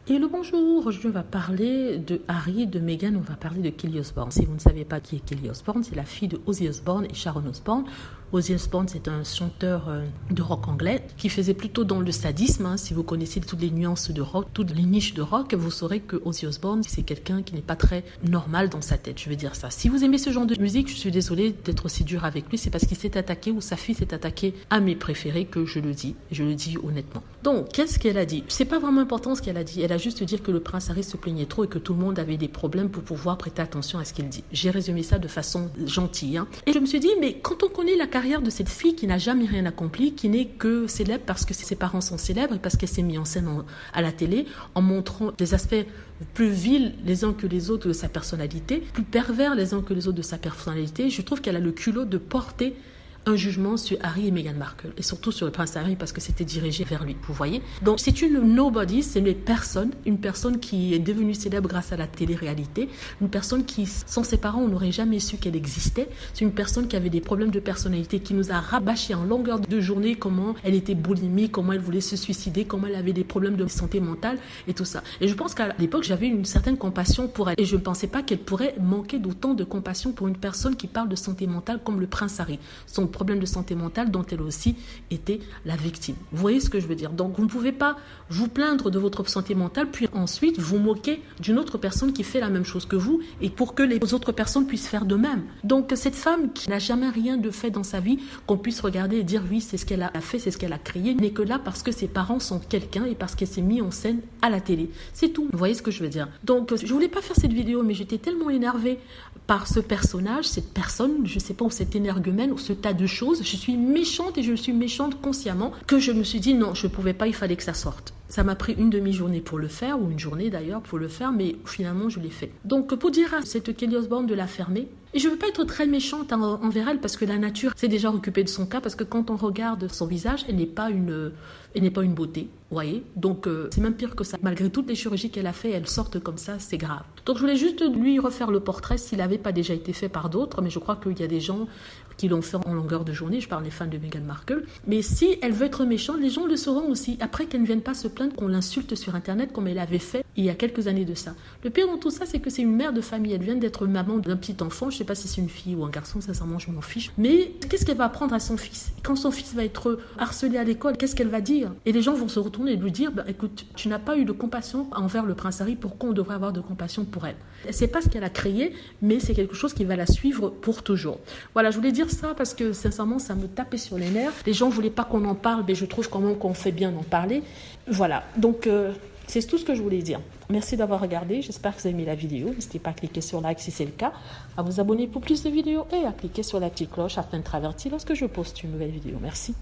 Et le bonjour, aujourd'hui on va parler de Harry, de Meghan, on va parler de Kelly Osbourne. Si vous ne savez pas qui est Kelly Osbourne, c'est la fille de Ozzy Osbourne et Sharon Osbourne. Ozzy Osbourne, c'est un chanteur de rock anglais qui faisait plutôt dans le sadisme. Si vous connaissez toutes les nuances de rock, toutes les niches de rock, vous saurez que Ozzy Osbourne, c'est quelqu'un qui n'est pas très normal dans sa tête, je veux dire ça. Si vous aimez ce genre de musique, je suis désolée d'être aussi dure avec lui, c'est parce qu'il s'est attaqué ou sa fille s'est attaquée à mes préférés que je le dis honnêtement. Donc, qu'est-ce qu'elle a dit? C'est pas vraiment important ce qu'elle a dit, elle a juste dit que le prince Harry se plaignait trop et que tout le monde avait des problèmes pour pouvoir prêter attention à ce qu'il dit. J'ai résumé ça de façon gentille. Et je me suis dit, mais quand on connaît la carrière de cette fille qui n'a jamais rien accompli, qui n'est que célèbre parce que ses parents sont célèbres et parce qu'elle s'est mise en scène à la télé en montrant des aspects plus vils les uns que les autres de sa personnalité, plus pervers les uns que les autres de sa personnalité, je trouve qu'elle a le culot de porter un jugement sur Harry et Meghan Markle, et surtout sur le prince Harry parce que c'était dirigé vers lui, vous voyez. Donc c'est une nobody, c'est une personne qui est devenue célèbre grâce à la télé-réalité, une personne qui, sans ses parents, on n'aurait jamais su qu'elle existait. C'est une personne qui avait des problèmes de personnalité, qui nous a rabâché en longueur de journée comment elle était boulimique, comment elle voulait se suicider, comment elle avait des problèmes de santé mentale et tout ça. Et je pense qu'à l'époque, j'avais une certaine compassion pour elle, et je ne pensais pas qu'elle pourrait manquer d'autant de compassion pour une personne qui parle de santé mentale comme le prince Harry. Son problème de santé mentale dont elle aussi était la victime. Vous voyez ce que je veux dire? Donc vous ne pouvez pas vous plaindre de votre santé mentale puis ensuite vous moquer d'une autre personne qui fait la même chose que vous et pour que les autres personnes puissent faire de même. Donc cette femme qui n'a jamais rien de fait dans sa vie, qu'on puisse regarder et dire oui c'est ce qu'elle a fait, c'est ce qu'elle a créé, n'est que là parce que ses parents sont quelqu'un et parce qu'elle s'est mise en scène à la télé. C'est tout. Vous voyez ce que je veux dire? Donc je voulais pas faire cette vidéo mais j'étais tellement énervée par ce personnage, cette personne, je sais pas, ou cet énergumène, ou ce tas de choses. Je suis méchante et je suis méchante consciemment que je me suis dit non, je pouvais pas, il fallait que ça sorte. Ça m'a pris une demi-journée pour le faire, ou une journée d'ailleurs pour le faire, mais finalement je l'ai fait. Donc pour dire à cette Kelly Osbourne de la fermer, et je ne veux pas être très méchante envers elle parce que la nature s'est déjà occupée de son cas, parce que quand on regarde son visage, elle n'est pas une beauté, vous voyez. Donc c'est même pire que ça. Malgré toutes les chirurgies qu'elle a fait, elle sortent comme ça, c'est grave. Donc je voulais juste lui refaire le portrait s'il n'avait pas déjà été fait par d'autres, mais je crois qu'il y a des gens qui l'ont fait en longueur de journée, je parle des fans de Meghan Markle. Mais si elle veut être méchante, les gens le sauront aussi. Après qu'elle ne vienne pas se plaindre qu'on l'insulte sur Internet comme elle avait fait il y a quelques années de ça. Le pire dans tout ça, c'est que c'est une mère de famille. Elle vient d'être maman d'un petit enfant. Je ne sais pas si c'est une fille ou un garçon, sincèrement, je m'en fiche. Mais qu'est-ce qu'elle va apprendre à son fils? Quand son fils va être harcelé à l'école, qu'est-ce qu'elle va dire? Et les gens vont se retourner et lui dire, écoute, tu n'as pas eu de compassion envers le prince Harry, pourquoi on devrait avoir de compassion pour elle? Elle ne sait pas ce qu'elle a créé, mais c'est quelque chose qui va la suivre pour toujours. Voilà, je voulais dire ça parce que sincèrement, ça me tapait sur les nerfs. Les gens ne voulaient pas qu'on en parle, mais je trouve quand même qu'on fait bien d'en parler. Voilà, donc c'est tout ce que je voulais dire. Merci d'avoir regardé, j'espère que vous avez aimé la vidéo. N'hésitez pas à cliquer sur like si c'est le cas, à vous abonner pour plus de vidéos et à cliquer sur la petite cloche afin de être averti lorsque je poste une nouvelle vidéo. Merci.